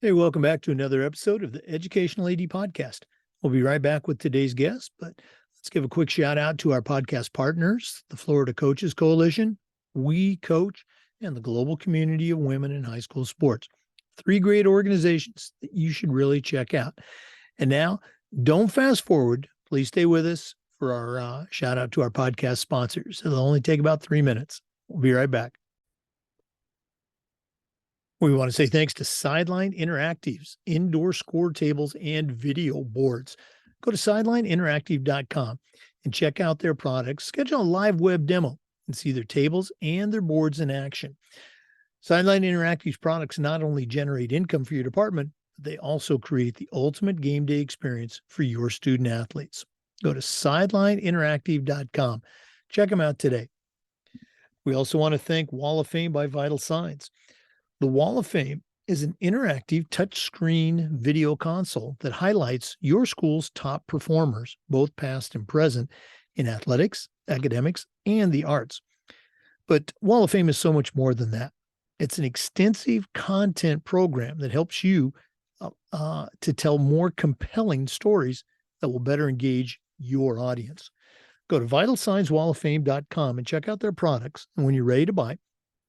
Hey, welcome back to another episode of the Educational AD Podcast. We'll be right back with today's guest, but let's give a quick shout out to our podcast partners, the Florida Coaches Coalition, We Coach, and the Global Community of Women in High School Sports. Three great organizations that you should really check out. And now, don't fast forward. Please stay with us for our shout out to our podcast sponsors. It'll only take about 3 minutes. We'll be right back. We want to say thanks to Sideline Interactive's indoor score tables and video boards. Go to sidelineinteractive.com and check out their products. Schedule a live web demo and see their tables and their boards in action. Sideline Interactive's products not only generate income for your department, but they also create the ultimate game day experience for your student athletes. Go to sidelineinteractive.com. Check them out today. We also want to thank Wall of Fame by Vital Signs. The Wall of Fame is an interactive touchscreen video console that highlights your school's top performers, both past and present, in athletics, academics, and the arts. But Wall of Fame is so much more than that. It's an extensive content program that helps you to tell more compelling stories that will better engage your audience. Go to vitalsignswalloffame.com and check out their products. And when you're ready to buy,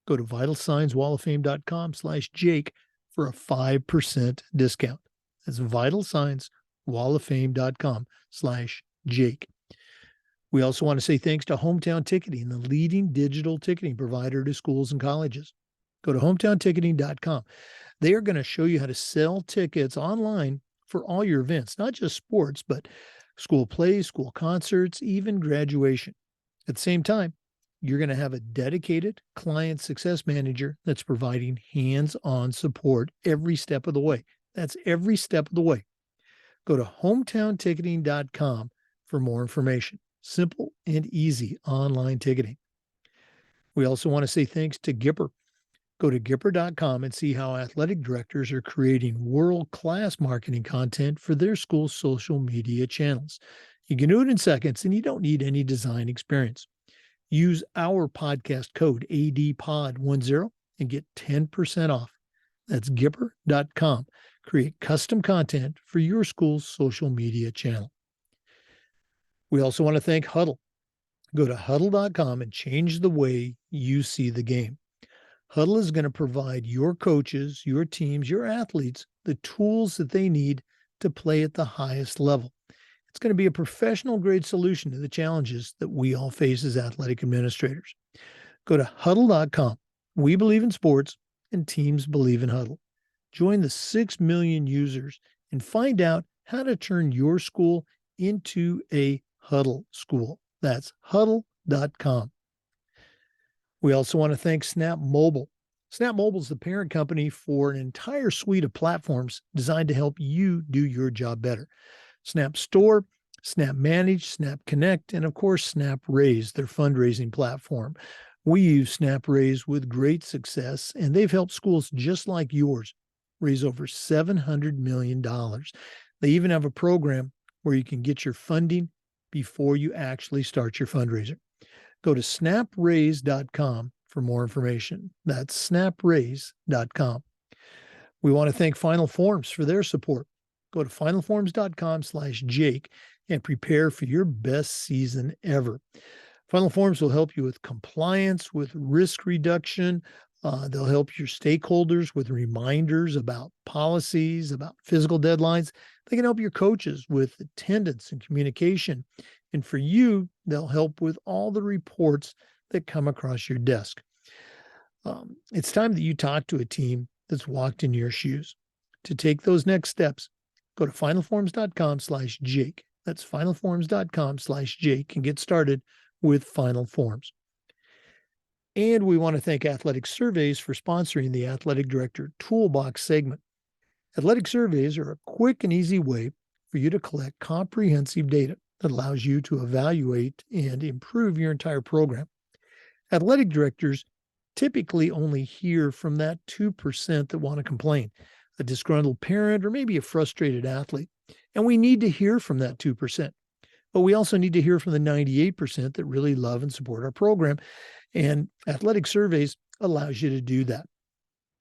go to vitalsignswalloffame.com/Jake for a 5% discount. That's vitalsignswalloffame.com/Jake. We also want to say thanks to Hometown Ticketing, the leading digital ticketing provider to schools and colleges. Go to hometownticketing.com. They are going to show you how to sell tickets online for all your events, not just sports, but school plays, school concerts, even graduation. At the same time, you're going to have a dedicated client success manager that's providing hands-on support every step of the way. That's every step of the way. Go to hometownticketing.com for more information. Simple and easy online ticketing. We also want to say thanks to Gipper. Go to Gipper.com and see how athletic directors are creating world-class marketing content for their school's social media channels. You can do it in seconds, and you don't need any design experience. Use our podcast code ADPOD10 and get 10% off. That's Gipper.com. Create custom content for your school's social media channel. We also want to thank Huddle. Go to Huddle.com and change the way you see the game. Huddle is going to provide your coaches, your teams, your athletes the tools that they need to play at the highest level. It's going to be a professional-grade solution to the challenges that we all face as athletic administrators. Go to Huddle.com. We believe in sports, and teams believe in Huddle. Join the 6 million users and find out how to turn your school into a Huddle school. That's Huddle.com. We also want to thank Snap Mobile. Snap Mobile is the parent company for an entire suite of platforms designed to help you do your job better. Snap Store, Snap Manage, Snap Connect, and of course, Snap Raise, their fundraising platform. We use Snap Raise with great success, and they've helped schools just like yours raise over $700 million. They even have a program where you can get your funding before you actually start your fundraiser. Go to snapraise.com for more information. That's snapraise.com. We want to thank Final Forms for their support. Go to finalforms.com/Jake and prepare for your best season ever. Final Forms will help you with compliance, with risk reduction. They'll help your stakeholders with reminders about policies, about physical deadlines. They can help your coaches with attendance and communication. And for you, they'll help with all the reports that come across your desk. It's time that you talk to a team that's walked in your shoes. To take those next steps, go to finalforms.com/Jake. That's finalforms.com/Jake and get started with Final Forms. And we want to thank Athletic Surveys for sponsoring the Athletic Director Toolbox segment. Athletic surveys are a quick and easy way for you to collect comprehensive data that allows you to evaluate and improve your entire program. Athletic directors typically only hear from that 2% that want to complain, a disgruntled parent, or maybe a frustrated athlete. And we need to hear from that 2%. But we also need to hear from the 98% that really love and support our program. And Athletic Surveys allows you to do that.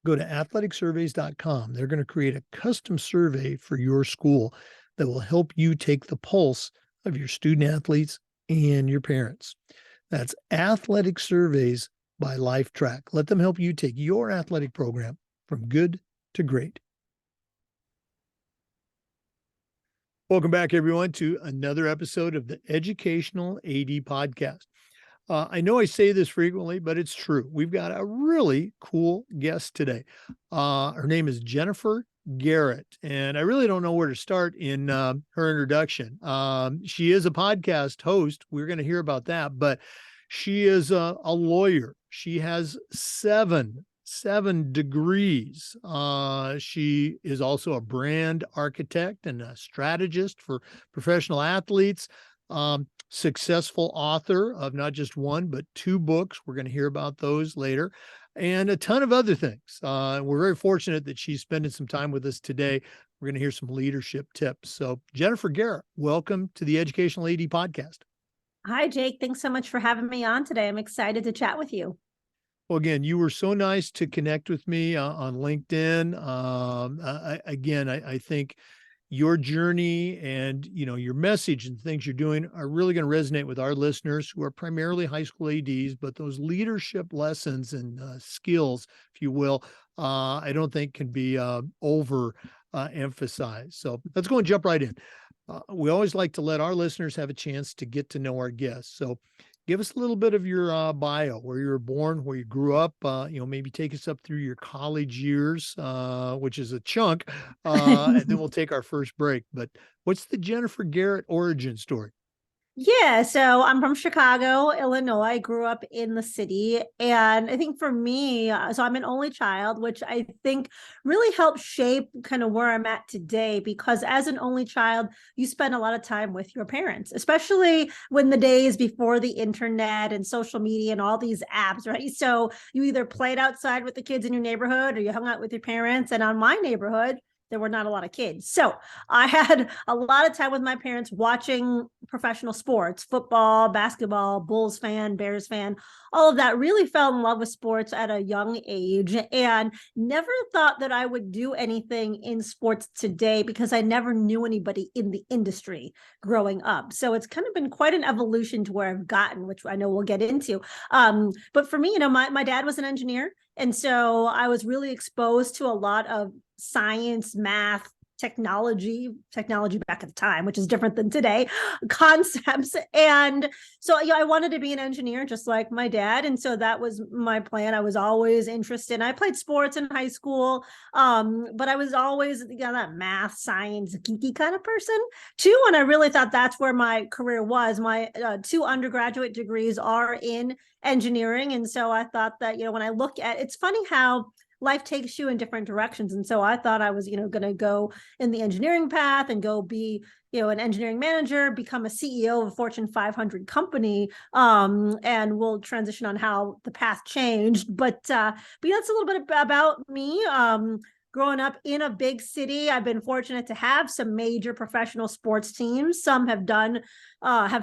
Go to athleticsurveys.com. They're going to create a custom survey for your school that will help you take the pulse of your student athletes and your parents. That's Athletic Surveys by LifeTrack. Let them help you take your athletic program from good to great. Welcome back, everyone, to another episode of the Educational AD Podcast. I know I say this frequently, but it's true. We've got a really cool guest today. Her name is Jennifer Garrett, and I really don't know where to start in her introduction. She is a podcast host. We're going to hear about that, but she is a lawyer. She has seven degrees. She is also a brand architect and a strategist for professional athletes. Successful author of not just one, but 2 books. We're going to hear about those later, and a ton of other things. We're very fortunate that she's spending some time with us today. We're going to hear some leadership tips. So, Jennifer Garrett, welcome to the Educational AD Podcast. Hi, Jake. Thanks so much for having me on today. I'm excited to chat with you. Well, again, you were so nice to connect with me on LinkedIn. I think your journey and your message and things you're doing are really going to resonate with our listeners who are primarily high school ADs, but those leadership lessons and skills, if you will, I don't think can be over emphasized. So let's go and jump right in. We always like to let our listeners have a chance to get to know our guests. So give us a little bit of your bio, where you were born, where you grew up, maybe take us up through your college years, which is a chunk, and then we'll take our first break. But what's the Jennifer Garrett origin story? Yeah, so I'm from Chicago, Illinois. I grew up in the city. And I think for me, so I'm an only child, which I think really helped shape kind of where I'm at today, because as an only child, you spend a lot of time with your parents, especially when the days before the internet and social media and all these apps, right? So you either played outside with the kids in your neighborhood or you hung out with your parents. And on my neighborhood, there were not a lot of kids. So I had a lot of time with my parents watching professional sports, football, basketball, Bulls fan, Bears fan, all of that. Really fell in love with sports at a young age and never thought that I would do anything in sports today because I never knew anybody in the industry growing up. So it's kind of been quite an evolution to where I've gotten, which I know we'll get into. But for me, my dad was an engineer. And so I was really exposed to a lot of science, math, technology back at the time, which is different than today, concepts. And so I wanted to be an engineer just like my dad. And so that was my plan. I was always interested. I played sports in high school, but I was always that math, science, geeky kind of person too. And I really thought that's where my career was. My 2 undergraduate degrees are in engineering. And so I thought that, when I look at, it's funny how life takes you in different directions. And so I thought I was, going to go in the engineering path and go be, an engineering manager, become a CEO of a Fortune 500 company. And we'll transition on how the path changed. But that's a little bit about me. Growing up in a big city, I've been fortunate to have some major professional sports teams. Some have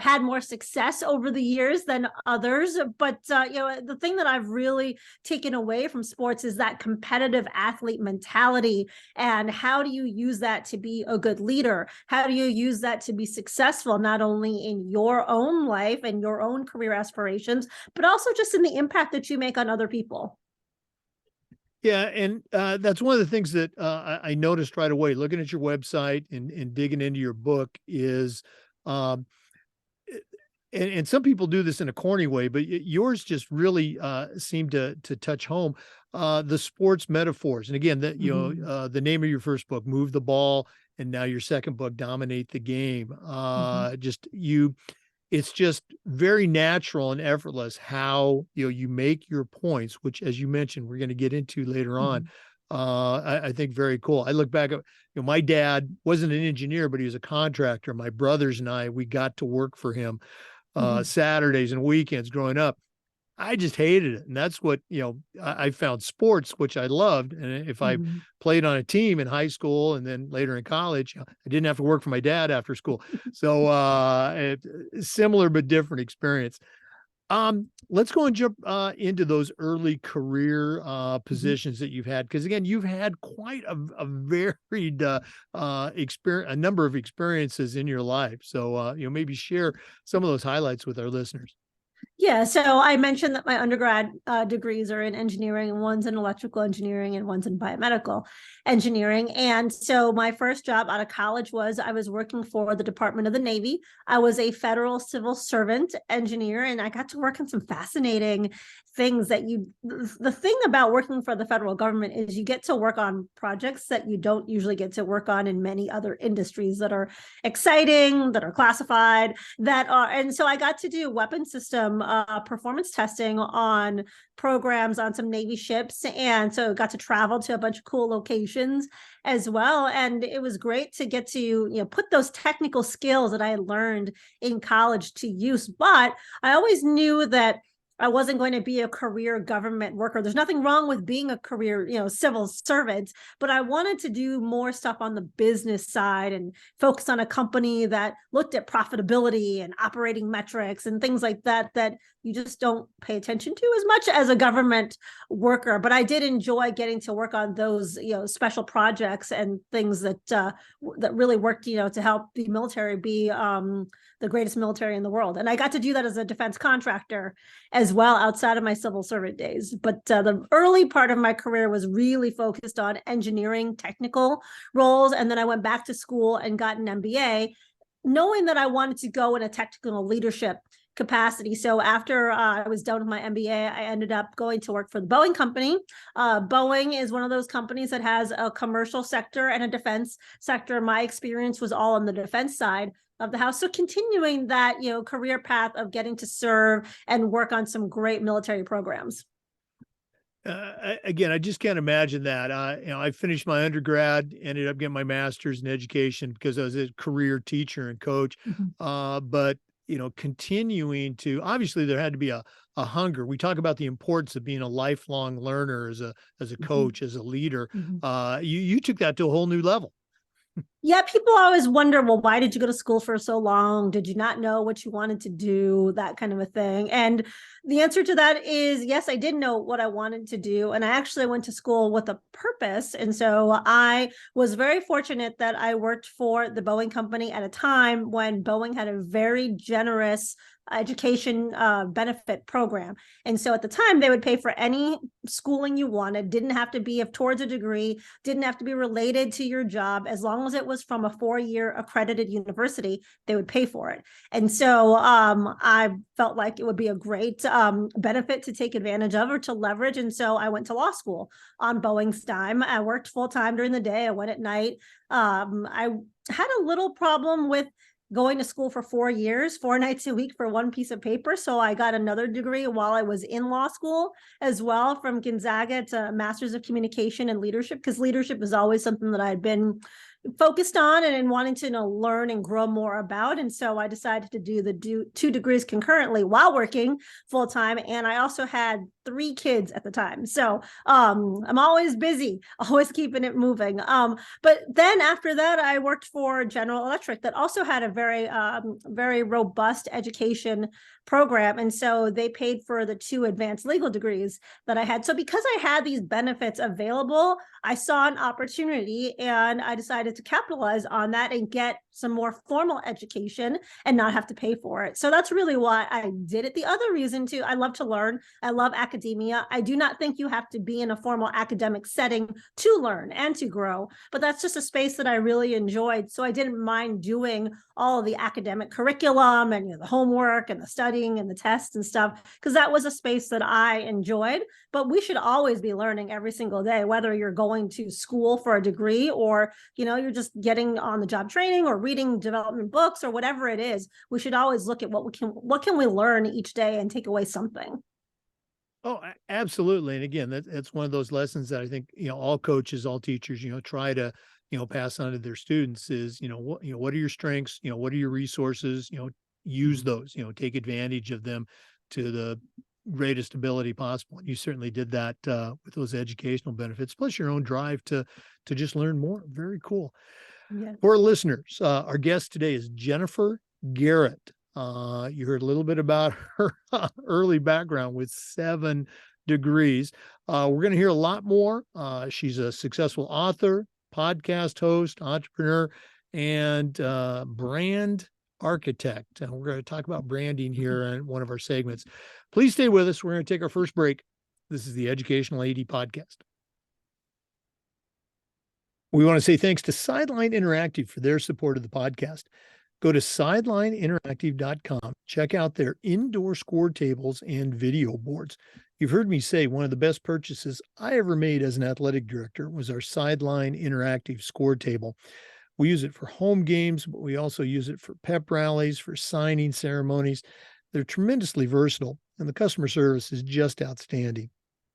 had more success over the years than others. But, the thing that I've really taken away from sports is that competitive athlete mentality. And how do you use that to be a good leader? How do you use that to be successful, not only in your own life and your own career aspirations, but also just in the impact that you make on other people? Yeah, and that's one of the things that I noticed right away, looking at your website and digging into your book is, and some people do this in a corny way, but yours just really seemed to touch home the sports metaphors. And again, that the name of your first book, Move the Ball, and now your second book, Dominate the Game. It's just very natural and effortless how you make your points, which, as you mentioned, we're going to get into later on. I think very cool. I look back at my dad wasn't an engineer, but he was a contractor. My brothers and we got to work for him Saturdays and weekends growing up. I just hated it. And that's what, I found sports, which I loved. And if I played on a team in high school and then later in college, I didn't have to work for my dad after school. So similar but different experience. Let's go and jump into those early career Mhm. positions that you've had, because again, you've had quite a varied experience, a number of experiences in your life. So maybe share some of those highlights with our listeners. Yeah, so I mentioned that my undergrad degrees are in engineering, and one's in electrical engineering, and one's in biomedical engineering. And so my first job out of college was I was working for the Department of the Navy. I was a federal civil servant engineer, and I got to work on some fascinating things that the thing about working for the federal government is you get to work on projects that you don't usually get to work on in many other industries that are exciting, that are classified, that are, and so I got to do weapon system performance testing on programs on some Navy ships, and so got to travel to a bunch of cool locations as well. And it was great to get to put those technical skills that I had learned in college to use. But I always knew that I wasn't going to be a career government worker. There's nothing wrong with being a career, civil servant, but I wanted to do more stuff on the business side and focus on a company that looked at profitability and operating metrics and things like that, that you just don't pay attention to as much as a government worker. But I did enjoy getting to work on those, special projects and things that that really worked, to help the military be the greatest military in the world. And I got to do that as a defense contractor as well outside of my civil servant days. But the early part of my career was really focused on engineering technical roles. And then I went back to school and got an MBA, knowing that I wanted to go in a technical leadership capacity. So after I was done with my MBA, I ended up going to work for the Boeing company. Boeing is one of those companies that has a commercial sector and a defense sector. My experience was all on the defense side of the house. So continuing that, career path of getting to serve and work on some great military programs. Again, I just can't imagine that. I finished my undergrad, ended up getting my master's in education because I was a career teacher and coach. Mhm. But continuing to, obviously there had to be a hunger. We talk about the importance of being a lifelong learner as a Mhm. coach, as a leader. Mhm. You took that to a whole new level. Yeah, people always wonder, well, why did you go to school for so long? Did you not know what you wanted to do? That kind of a thing. And the answer to that is yes, I did know what I wanted to do. And I actually went to school with a purpose. And so I was very fortunate that I worked for the Boeing company at a time when Boeing had a very generous education benefit program. And so at the time, they would pay for any schooling you wanted, didn't have to be towards a degree, didn't have to be related to your job. As long as it was from a 4-year accredited university, they would pay for it. And so I felt like it would be a great benefit to take advantage of or to leverage. And so I went to law school on Boeing's dime. I worked full time during the day. I went at night. I had a little problem with going to school for 4 years, 4 nights a week for one piece of paper. So I got another degree while I was in law school as well, from Gonzaga to Masters of Communication and Leadership, because leadership is always something that I'd been focused on and wanting to learn and grow more about. And so I decided to do the 2 degrees concurrently while working full time. And I also had 3 kids at the time. So I'm always busy, always keeping it moving. But then after that, I worked for General Electric that also had a very robust education program. And so they paid for the 2 advanced legal degrees that I had. So because I had these benefits available, I saw an opportunity and I decided to capitalize on that and get some more formal education and not have to pay for it. So that's really why I did it. The other reason too, I love to learn. I love academia. I do not think you have to be in a formal academic setting to learn and to grow, but that's just a space that I really enjoyed. So I didn't mind doing all of the academic curriculum and the homework and the studying and the tests and stuff, because that was a space that I enjoyed. But we should always be learning every single day, whether you're going to school for a degree or you're just getting on the job training or reading development books or whatever it is. We should always look at what can we learn each day and take away something. Oh, absolutely. And again, that's one of those lessons that I think, all coaches, all teachers, try to, pass on to their students is, what are your strengths? What are your resources? Use those, take advantage of them to the greatest ability possible. And you certainly did that with those educational benefits, plus your own drive to just learn more. Very cool. Yeah. For our listeners, our guest today is Jennifer Garrett. You heard a little bit about her early background with 7 degrees. We're going to hear a lot more. She's a successful author, podcast host, entrepreneur, and brand architect. And we're going to talk about branding here in one of our segments. Please stay with us. We're going to take our first break. This is the Educational AD Podcast. We want to say thanks to Sideline Interactive for their support of the podcast. Go to sidelineinteractive.com. Check out their indoor score tables and video boards. You've heard me say one of the best purchases I ever made as an athletic director was our Sideline Interactive score table. We use it for home games, but we also use it for pep rallies, for signing ceremonies. They're tremendously versatile, and the customer service is just outstanding.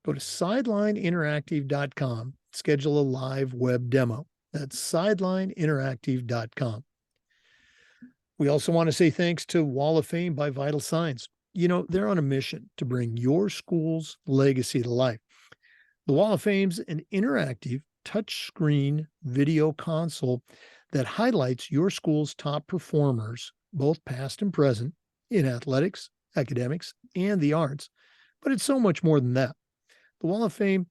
Go to sidelineinteractive.com. Schedule a live web demo. That's sidelineinteractive.com. We also want to say thanks to Wall of Fame by Vital Signs. You know, they're on a mission to bring your school's legacy to life. The Wall of Fame's an interactive touchscreen video console that highlights your school's top performers, both past and present, in athletics, academics, and the arts. But it's so much more than that. The Wall of Fame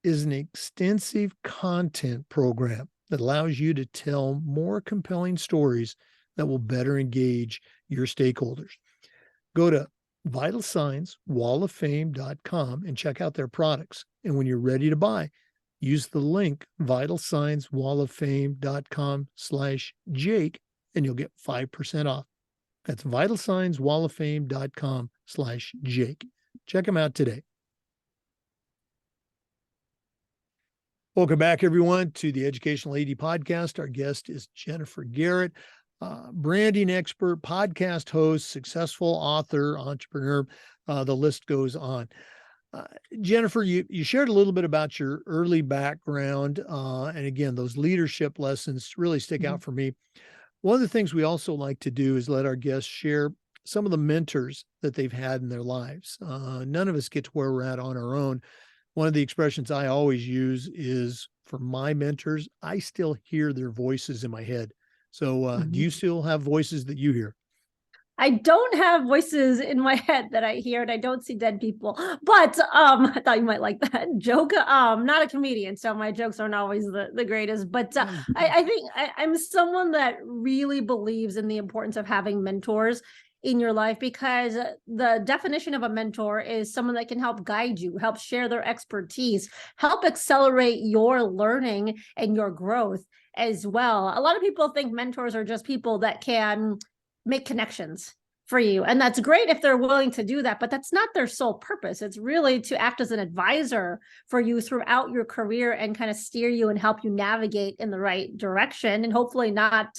is an extensive content program that allows you to tell more compelling stories that will better engage your stakeholders. Go to vitalsignswalloffame.com and check out their products. And when you're ready to buy, use the link vitalsignswalloffame.com/Jake and you'll get 5% off. That's vitalsignswalloffame.com/Jake. Check them out today. Welcome back, everyone, to the Educational AD Podcast. Our guest is Jennifer Garrett, branding expert, podcast host, successful author, entrepreneur. The list goes on. Jennifer, you shared a little bit about your early background. And again, those leadership lessons really stick out for me. One of the things we also like to do is let our guests share some of the mentors that they've had in their lives. None of us get to where we're at on our own. One of the expressions I always use is for my mentors, I still hear their voices in my head. So do you still have voices that you hear? I don't have voices in my head that I hear, and I don't see dead people. But I thought you might like that joke. Not a comedian, so my jokes aren't always the greatest. But I think I'm someone that really believes in the importance of having mentors in your life, because the definition of a mentor is someone that can help guide you, help share their expertise, help accelerate your learning and your growth as well. A lot of people think mentors are just people that can make connections for you. And that's great if they're willing to do that, but that's not their sole purpose. It's really to act as an advisor for you throughout your career and kind of steer you and help you navigate in the right direction, and hopefully not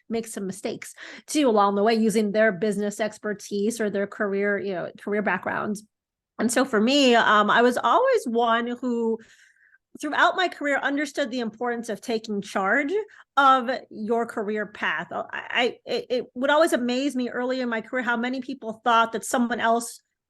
make some mistakes too along the way, using their business expertise or their career backgrounds. And so for me, I was always one who throughout my career understood the importance of taking charge of your career path. It would always amaze me early in my career how many people thought that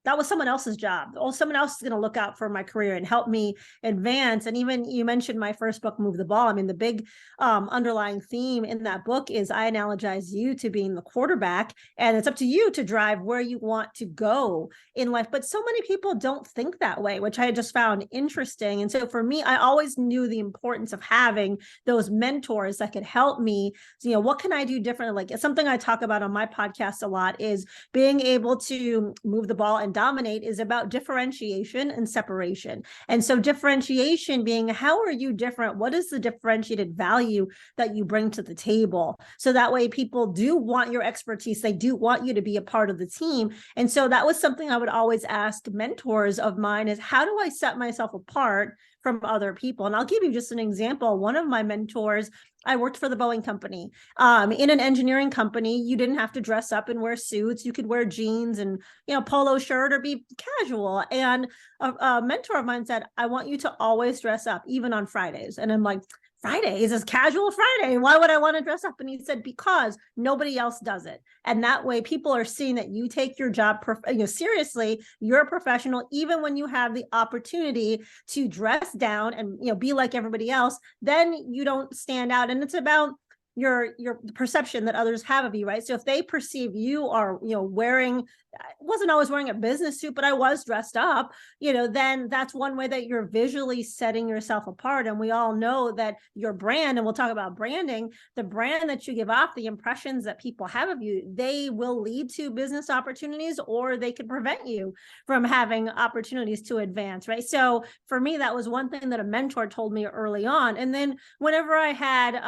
that was someone else's job. Oh, someone else is going to look out for my career and help me advance. And even you mentioned my first book, Move the Ball. I mean, the big underlying theme in that book is I analogize you to being the quarterback, and it's up to you to drive where you want to go in life. But so many people don't think that way, which I just found interesting. And so for me, I always knew the importance of having those mentors that could help me. So, what can I do differently? Like, it's something I talk about on my podcast a lot, is being able to move the ball and dominate is about differentiation and separation. And so differentiation being, how are you different? What is the differentiated value that you bring to the table? So that way people do want your expertise. They do want you to be a part of the team. And so that was something I would always ask mentors of mine, is how do I set myself apart from other people? And I'll give you just an example. One of my mentors, I worked for the Boeing company. In an engineering company, you didn't have to dress up and wear suits. You could wear jeans and, polo shirt or be casual. And a mentor of mine said, I want you to always dress up, even on Fridays. And I'm like, Fridays is casual Friday. Why would I want to dress up? And he said, because nobody else does it. And that way people are seeing that you take your job seriously, you're a professional, even when you have the opportunity to dress down and, be like everybody else, then you don't stand out. And it's about the perception that others have of you, right? So if they perceive you are, wearing, I wasn't always wearing a business suit, but I was dressed up, then that's one way that you're visually setting yourself apart. And we all know that your brand, and we'll talk about branding, the brand that you give off, the impressions that people have of you, they will lead to business opportunities, or they could prevent you from having opportunities to advance, right? So for me, that was one thing that a mentor told me early on. And then whenever I had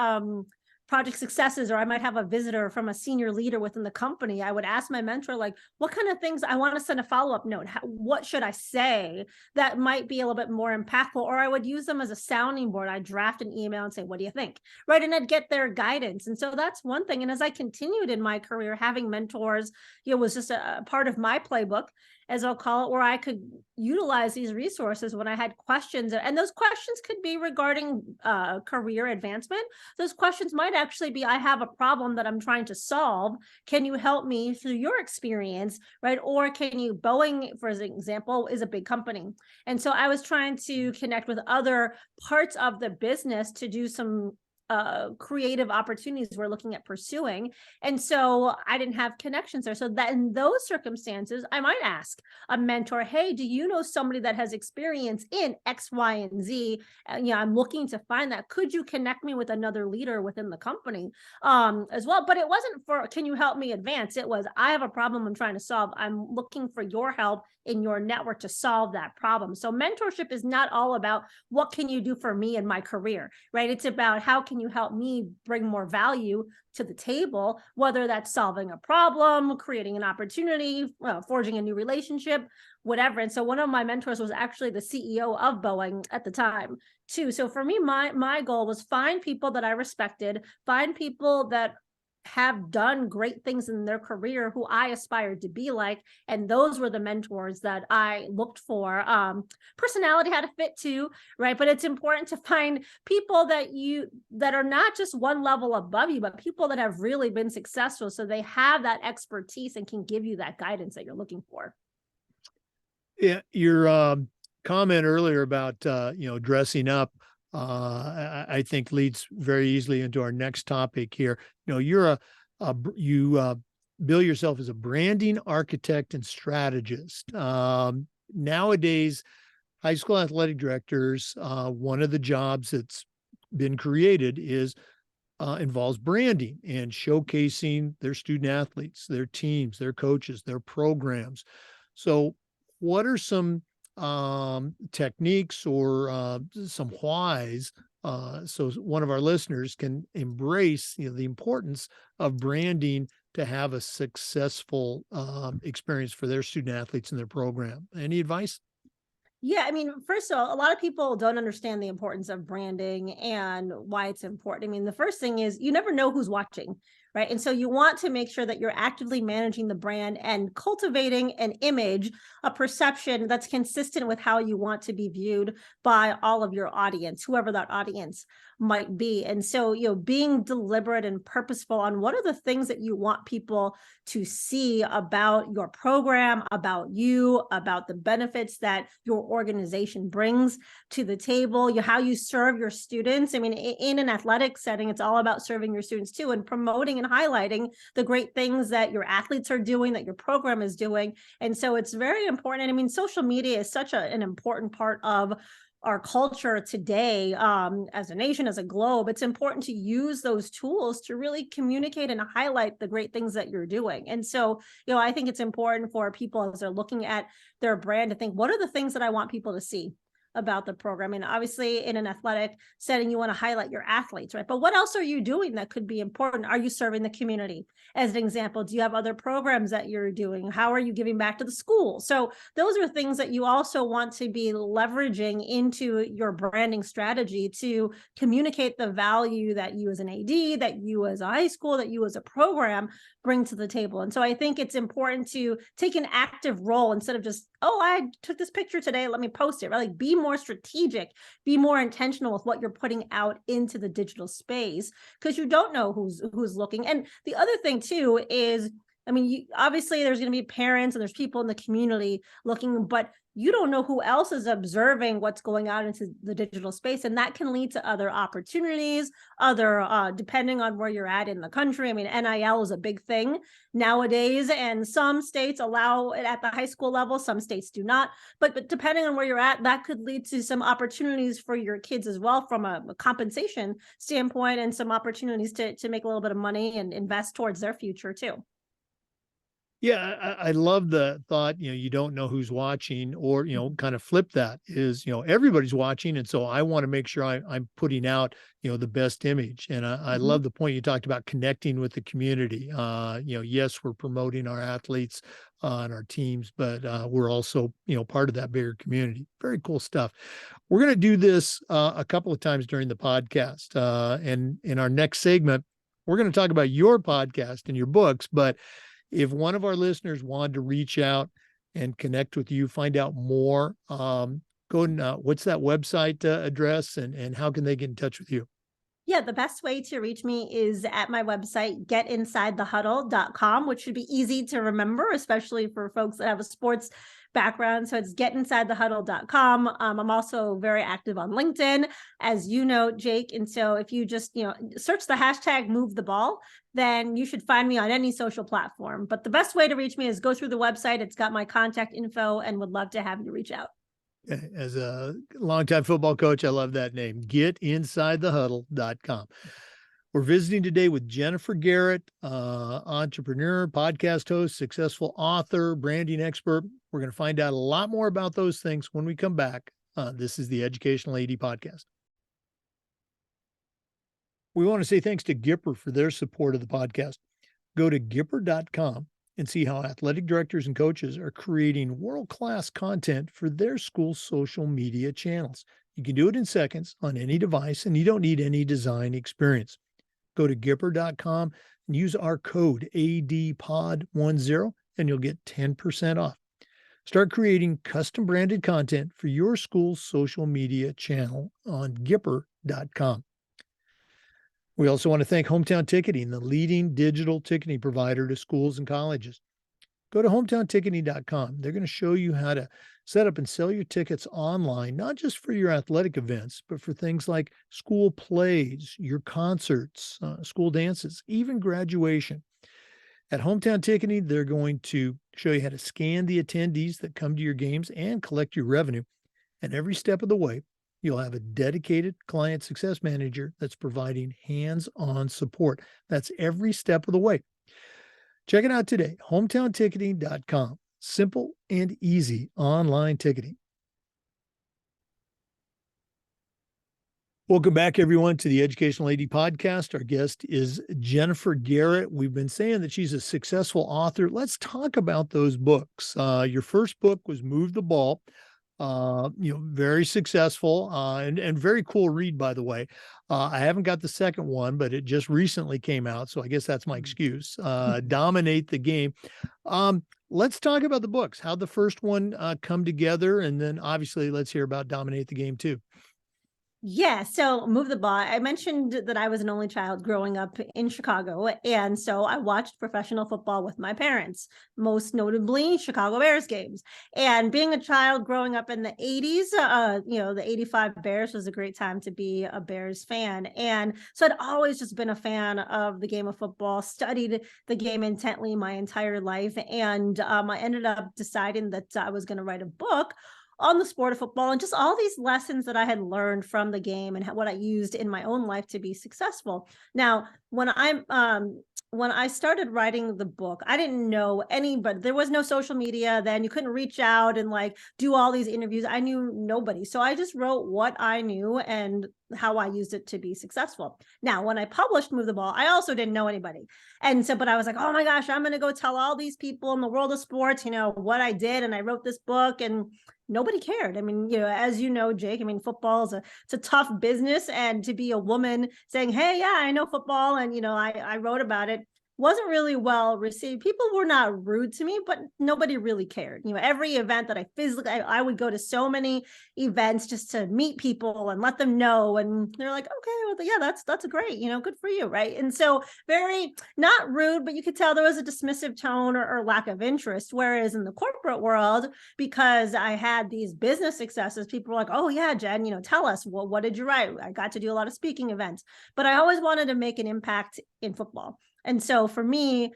project successes, or I might have a visitor from a senior leader within the company, I would ask my mentor, like, what kind of things I want to send a follow-up note? What should I say that might be a little bit more impactful? Or I would use them as a sounding board. I'd draft an email and say, what do you think? Right. And I'd get their guidance. And so that's one thing. And as I continued in my career, having mentors, was just a part of my playbook, as I'll call it, where I could utilize these resources when I had questions. And those questions could be regarding career advancement. Those questions might actually be, I have a problem that I'm trying to solve. Can you help me through your experience, right? Or can you, Boeing, for example, is a big company. And so I was trying to connect with other parts of the business to do some creative opportunities we're looking at pursuing. And so I didn't have connections there. So that in those circumstances, I might ask a mentor, hey, do you know somebody that has experience in X, Y, and Z? I'm looking to find that. Could you connect me with another leader within the company as well? But it wasn't for, can you help me advance? It was, I have a problem I'm trying to solve. I'm looking for your help in your network to solve that problem. So mentorship is not all about what can you do for me in my career, right? It's about how can you help me bring more value to the table, whether that's solving a problem, creating an opportunity, forging a new relationship, whatever. And so one of my mentors was actually the CEO of Boeing at the time too. So for me, my goal was find people that I respected, find people that have done great things in their career who I aspired to be like. And those were the mentors that I looked for. Personality had to fit too, right? But it's important to find people that are not just one level above you, but people that have really been successful. So they have that expertise and can give you that guidance that you're looking for. Yeah. Your comment earlier about, dressing up, I think leads very easily into our next topic here. You're you bill yourself as a branding architect and strategist. Nowadays, high school athletic directors, one of the jobs that's been created involves branding and showcasing their student athletes, their teams, their coaches, their programs. So what are some techniques or some whys so one of our listeners can embrace the importance of branding to have a successful experience for their student athletes in their program? Any advice? Yeah, I mean, first of all, a lot of people don't understand the importance of branding and why it's important. I mean, the first thing is you never know who's watching, right? And so you want to make sure that you're actively managing the brand and cultivating an image, a perception that's consistent with how you want to be viewed by all of your audience, whoever that audience might be. And so, being deliberate and purposeful on what are the things that you want people to see about your program, about you, about the benefits that your organization brings to the table, how you serve your students. I mean, in an athletic setting, it's all about serving your students too, and promoting and highlighting the great things that your athletes are doing, that your program is doing. And so it's very important. And I mean, social media is such an important part of our culture today, as a nation, as a globe. It's important to use those tools to really communicate and highlight the great things that you're doing. And so, I think it's important for people as they're looking at their brand to think, what are the things that I want people to see about the program? And obviously in an athletic setting, you want to highlight your athletes, right? But what else are you doing that could be important? Are you serving the community? As an example, do you have other programs that you're doing? How are you giving back to the school? So those are things that you also want to be leveraging into your branding strategy to communicate the value that you as an AD, that you as a high school, that you as a program bring to the table. And so I think it's important to take an active role instead of just, oh, I took this picture today, let me post it, right? Like, be more strategic, be more intentional with what you're putting out into the digital space, because you don't know who's looking. And the other thing too is, I mean, obviously there's going to be parents and there's people in the community looking, but you don't know who else is observing what's going on into the digital space. And that can lead to other opportunities, depending on where you're at in the country. I mean, NIL is a big thing nowadays, and some states allow it at the high school level, some states do not. But depending on where you're at, that could lead to some opportunities for your kids as well from a compensation standpoint, and some opportunities to make a little bit of money and invest towards their future too. Yeah, I love the thought, you don't know who's watching, or, kind of flip that is, everybody's watching. And so I want to make sure I'm putting out, the best image. And I love the point you talked about connecting with the community. Yes, we're promoting our athletes and our teams, but we're also, part of that bigger community. Very cool stuff. We're going to do this a couple of times during the podcast. And in our next segment, we're going to talk about your podcast and your books, but if one of our listeners wanted to reach out and connect with you, find out more, go and what's that website address, and how can they get in touch with you? Yeah, the best way to reach me is at my website, getinsidethehuddle.com, which should be easy to remember, especially for folks that have a sports background. So it's getinsidethehuddle.com. I'm also very active on LinkedIn, as you know, Jake. And so if you just, search the hashtag move the ball, then you should find me on any social platform. But the best way to reach me is go through the website. It's got my contact info, and would love to have you reach out. As a longtime football coach, I love that name, getinsidethehuddle.com. We're visiting today with Jennifer Garrett, entrepreneur, podcast host, successful author, branding expert. We're going to find out a lot more about those things when we come back. This is the Educational AD Podcast. We want to say thanks to Gipper for their support of the podcast. Go to Gipper.com and see how athletic directors and coaches are creating world-class content for their school's social media channels. You can do it in seconds on any device, and you don't need any design experience. Go to Gipper.com and use our code ADPOD10, and you'll get 10% off. Start creating custom branded content for your school's social media channel on Gipper.com. We also want to thank Hometown Ticketing, the leading digital ticketing provider to schools and colleges. Go to hometownticketing.com. They're going to show you how to set up and sell your tickets online, not just for your athletic events, but for things like school plays, your concerts, school dances, even graduation. At Hometown Ticketing, they're going to show you how to scan the attendees that come to your games and collect your revenue. And every step of the way, you'll have a dedicated client success manager that's providing hands-on support. That's every step of the way. Check it out today, hometownticketing.com. Simple and easy online ticketing. Welcome back, everyone, to the Educational AD Podcast. Our guest is Jennifer Garrett. We've been saying that she's a successful author. Let's talk about those books. Your first book was Move the Ball. Very successful and very cool read, by the way. I haven't got the second one, but it just recently came out, so I guess that's my excuse. Dominate the Game. Let's talk about the books. How'd the first one come together? And then obviously let's hear about Dominate the Game too. Yeah, so Move the Ball. I mentioned that I was an only child growing up in Chicago, and so I watched professional football with my parents, most notably Chicago Bears games. And being a child growing up in the 80s, the 85 Bears was a great time to be a Bears fan. And so I'd always just been a fan of the game of football, studied the game intently my entire life, and I ended up deciding that I was going to write a book on the sport of football and just all these lessons that I had learned from the game and what I used in my own life to be successful. Now, when I started writing the book, I didn't know anybody. There was no social media then. You couldn't reach out and do all these interviews. I knew nobody. So I just wrote what I knew and how I used it to be successful. Now, when I published Move the Ball, I also didn't know anybody. And so, but I was like, oh my gosh, I'm going to go tell all these people in the world of sports, what I did. And I wrote this book, and nobody cared. I mean, as you know, Jake, I mean, football is it's a tough business, and to be a woman saying, hey, yeah, I know football. And, I wrote about it. wasn't really well received. People were not rude to me, but nobody really cared. Every event that I would go to so many events just to meet people and let them know. And they're like, okay, well, yeah, that's great. Good for you. Right. And so very not rude, but you could tell there was a dismissive tone or lack of interest. Whereas in the corporate world, because I had these business successes, people were like, oh yeah, Jen, tell us, well, what did you write? I got to do a lot of speaking events, but I always wanted to make an impact in football. And so for me,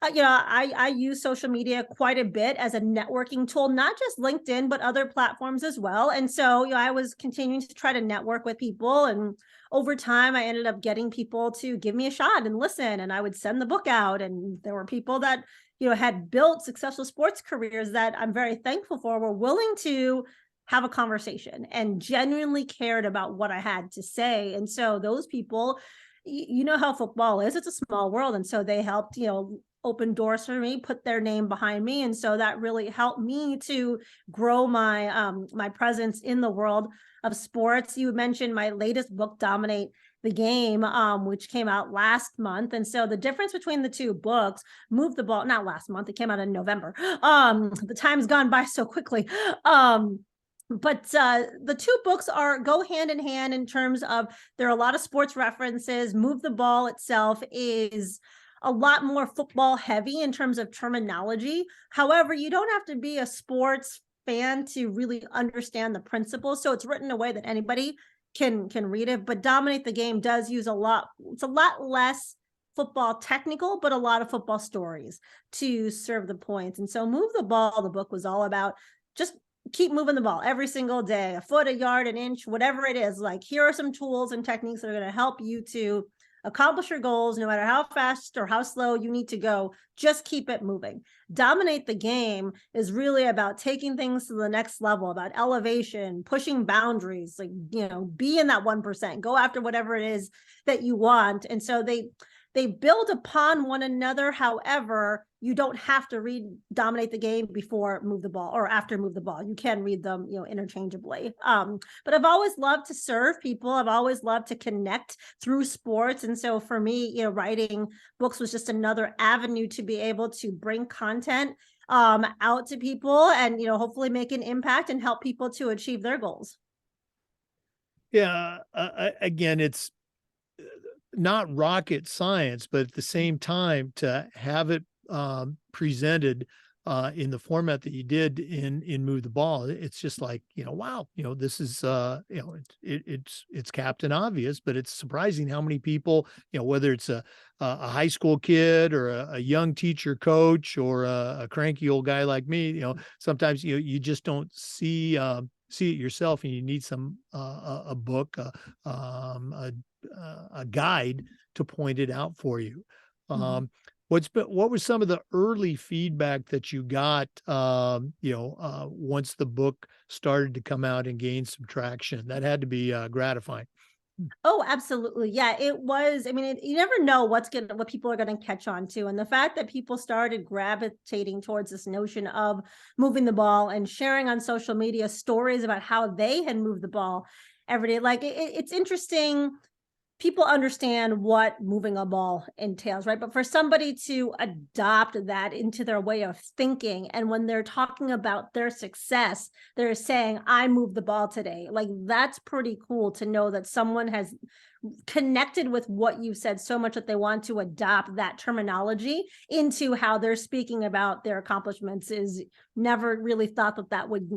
I use social media quite a bit as a networking tool, not just LinkedIn, but other platforms as well. And so, I was continuing to try to network with people. And over time, I ended up getting people to give me a shot and listen. And I would send the book out. And there were people that, had built successful sports careers that I'm very thankful for, were willing to have a conversation and genuinely cared about what I had to say. And so those people, how football is, it's a small world. And so they helped, open doors for me, put their name behind me. And so that really helped me to grow my presence in the world of sports. You mentioned my latest book, Dominate the Game, which came out last month. And so the difference between the two books, Move the Ball, not last month, it came out in November. The time's gone by so quickly. But the two books go hand in hand in terms of, there are a lot of sports references. Move the Ball itself is a lot more football heavy in terms of terminology. However, you don't have to be a sports fan to really understand the principles. So it's written in a way that anybody can read it. But Dominate the Game does use it's a lot less football technical, but a lot of football stories to serve the points. And so Move the Ball, the book was all about just keep moving the ball every single day, a foot, a yard, an inch, whatever it is. Like, here are some tools and techniques that are going to help you to accomplish your goals, no matter how fast or how slow you need to go. Just keep it moving. Dominate the Game is really about taking things to the next level, about elevation, pushing boundaries, like, be in that 1%, go after whatever it is that you want. And so they build upon one another. However, you don't have to read Dominate the Game before Move the Ball or after Move the Ball. You can read them, interchangeably. But I've always loved to serve people. I've always loved to connect through sports. And so for me, writing books was just another avenue to be able to bring content out to people and, hopefully make an impact and help people to achieve their goals. Yeah. Again, it's not rocket science, but at the same time, to have it presented in the format that you did in Move the Ball, it's just like, wow, this is it's Captain Obvious, but it's surprising how many people, whether it's a high school kid or a young teacher coach or a cranky old guy like me, sometimes you just don't see it yourself, and you need a book, a guide to point it out for you. What was some of the early feedback that you got, once the book started to come out and gain some traction? That had to be gratifying. Oh, absolutely. Yeah, it was. I mean, you never know what people are going to catch on to. And the fact that people started gravitating towards this notion of moving the ball and sharing on social media stories about how they had moved the ball every day. Like, it's interesting. People understand what moving a ball entails, right? But for somebody to adopt that into their way of thinking, and when they're talking about their success, they're saying, I moved the ball today. Like, that's pretty cool to know that someone has connected with what you said so much that they want to adopt that terminology into how they're speaking about their accomplishments. Is never really thought that would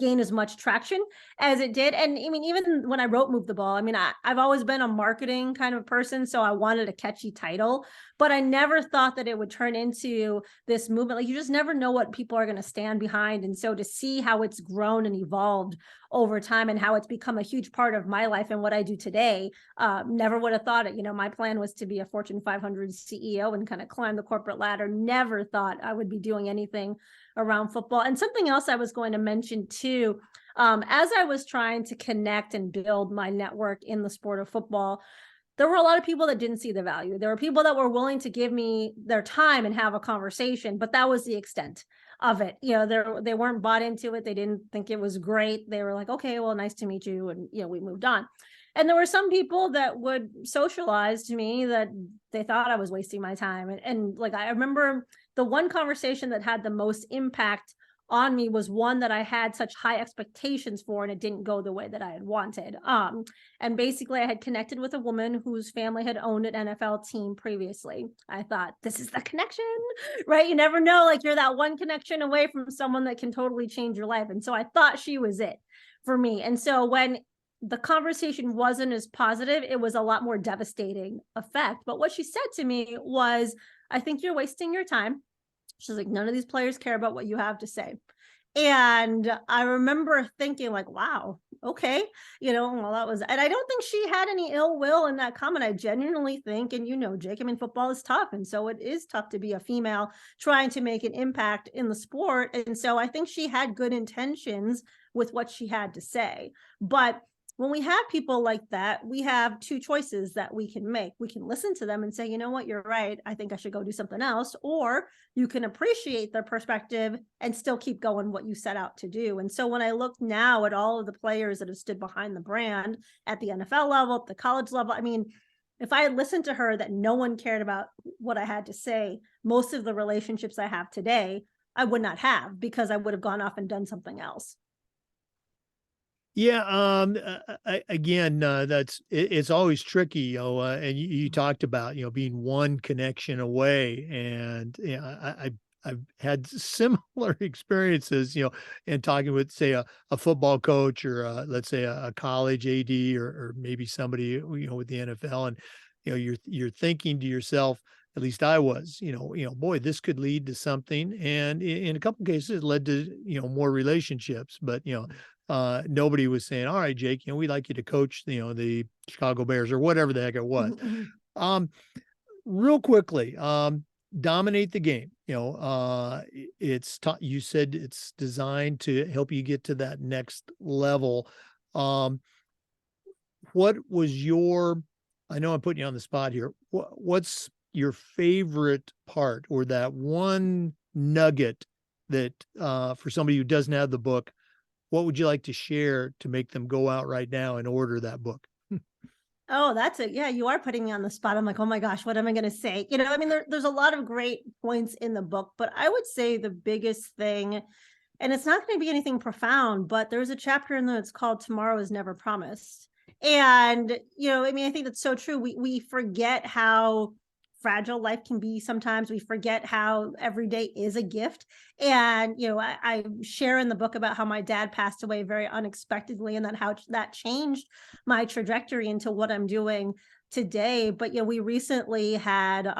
gain as much traction as it did. And I mean, even when I wrote Move the Ball, I mean, I've always been a marketing kind of person, so I wanted a catchy title, but I never thought that it would turn into this movement. Like, you just never know what people are going to stand behind. And so to see how it's grown and evolved over time and how it's become a huge part of my life and what I do today, never would have thought it. My plan was to be a Fortune 500 CEO and kind of climb the corporate ladder. Never thought I would be doing anything around football. And something else I was going to mention too, as I was trying to connect and build my network in the sport of football, there were a lot of people that didn't see the value. There were people that were willing to give me their time and have a conversation, but that was the extent of it. They weren't bought into it. They didn't think it was great. They were like, okay, well, nice to meet you. And, we moved on. And there were some people that would socialize to me that they thought I was wasting my time. And like, I remember the one conversation that had the most impact on me was one that I had such high expectations for, and it didn't go the way that I had wanted. And basically I had connected with a woman whose family had owned an NFL team previously. I thought, this is the connection, right? You never know, like you're that one connection away from someone that can totally change your life. And so I thought she was it for me. And so when the conversation wasn't as positive, it was a lot more devastating effect. But what she said to me was, I think you're wasting your time. She's like, none of these players care about what you have to say. And I remember thinking like, wow, okay, well, that was, and I don't think she had any ill will in that comment. I genuinely think, and Jake, I mean, football is tough. And so it is tough to be a female trying to make an impact in the sport. And so I think she had good intentions with what she had to say. But when we have people like that, we have two choices that we can make. We can listen to them and say, you know what, you're right. I think I should go do something else. Or you can appreciate their perspective and still keep going what you set out to do. And so when I look now at all of the players that have stood behind the brand at the NFL level, at the college level, I mean, if I had listened to her that no one cared about what I had to say, most of the relationships I have today, I would not have, because I would have gone off and done something else. Yeah. Again, it's always tricky, and you talked about, being one connection away, and I've had similar experiences, in talking with, say, a football coach, or let's say a college AD, or maybe somebody, with the NFL, and, you're thinking to yourself, at least I was, boy, this could lead to something. And in a couple cases, it led to, more relationships, but, nobody was saying, all right, Jake, we'd like you to coach, the Chicago Bears, or whatever the heck it was. Real quickly, dominate the game. You said it's designed to help you get to that next level. What was I know I'm putting you on the spot here. What's your favorite part, or that one nugget that, for somebody who doesn't have the book, what would you like to share to make them go out right now and order that book? Oh, that's it. Yeah, you are putting me on the spot. I'm like, oh my gosh, what am I going to say? I mean, there's a lot of great points in the book, but I would say the biggest thing, and it's not going to be anything profound, but there's a chapter in there that's called Tomorrow is Never Promised. And, I mean, I think that's so true. We forget how fragile life can be. Sometimes we forget how every day is a gift. And, I share in the book about how my dad passed away very unexpectedly, and then how that changed my trajectory into what I'm doing today. But, we recently had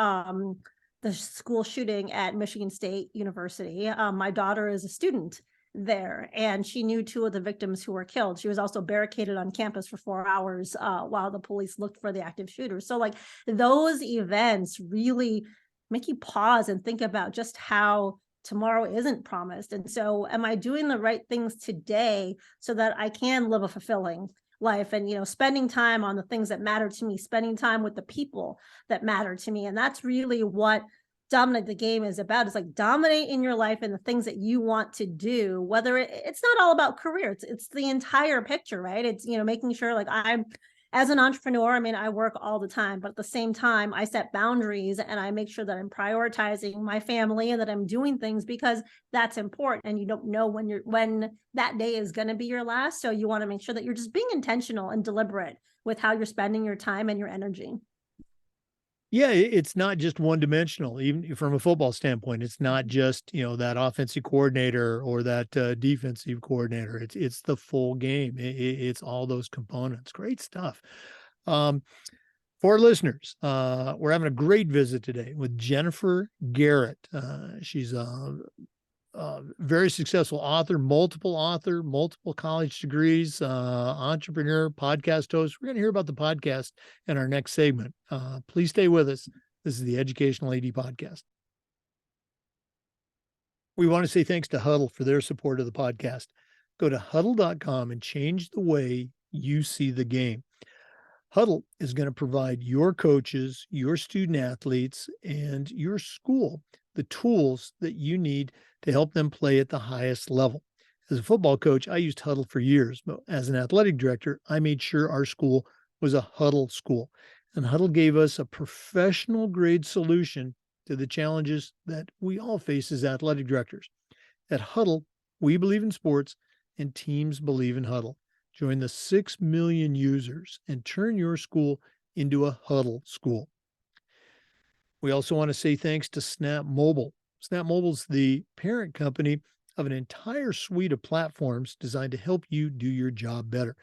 the school shooting at Michigan State University. My daughter is a student there, and she knew two of the victims who were killed. She was also barricaded on campus for 4 hours while the police looked for the active shooter. So like, those events really make you pause and think about just how tomorrow isn't promised. And so am I doing the right things today so that I can live a fulfilling life, and spending time on the things that matter to me, spending time with the people that matter to me. And that's really what Dominate the Game is about. It's like, dominate in your life and the things that you want to do, whether it's not all about career, it's the entire picture, right? It's, making sure, like, I'm, as an entrepreneur, I mean, I work all the time, but at the same time, I set boundaries and I make sure that I'm prioritizing my family and that I'm doing things because that's important. And you don't know when that day is going to be your last. So you want to make sure that you're just being intentional and deliberate with how you're spending your time and your energy. Yeah, it's not just one dimensional. Even from a football standpoint, it's not just, that offensive coordinator or that defensive coordinator. It's the full game. It's all those components. Great stuff. For our listeners, we're having a great visit today with Jennifer Garrett. She's a very successful author, multiple college degrees, entrepreneur, podcast host. We're going to hear about the podcast in our next segment. Please stay with us. This is the Educational AD Podcast. We want to say thanks to Huddle for their support of the podcast. Go to huddle.com and change the way you see the game. Huddle is going to provide your coaches, your student athletes, and your school the tools that you need to help them play at the highest level. As a football coach, I used Huddle for years, but as an athletic director, I made sure our school was a Huddle school. And Huddle gave us a professional grade solution to the challenges that we all face as athletic directors. At Huddle, we believe in sports and teams believe in Huddle. Join the 6 million users and turn your school into a Huddle school. We also want to say thanks to Snap Mobile. Snap Mobile is the parent company of an entire suite of platforms designed to help you do your job better.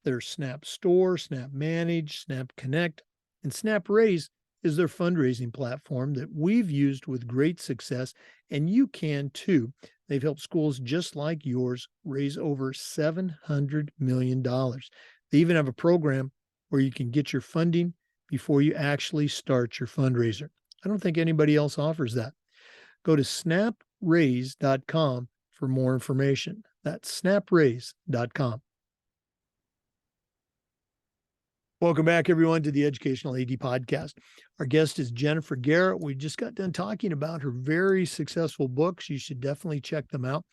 There's Snap Store, Snap Manage, Snap Connect, and Snap Raise is their fundraising platform that we've used with great success, and you can too. They've helped schools just like yours raise over $700 million. They even have a program where you can get your funding before you actually start your fundraiser. I don't think anybody else offers that. Go to snapraise.com for more information. That's snapraise.com. Welcome back, everyone, to the Educational AD Podcast. Our guest is Jennifer Garrett. We just got done talking about her very successful books. You should definitely check them out.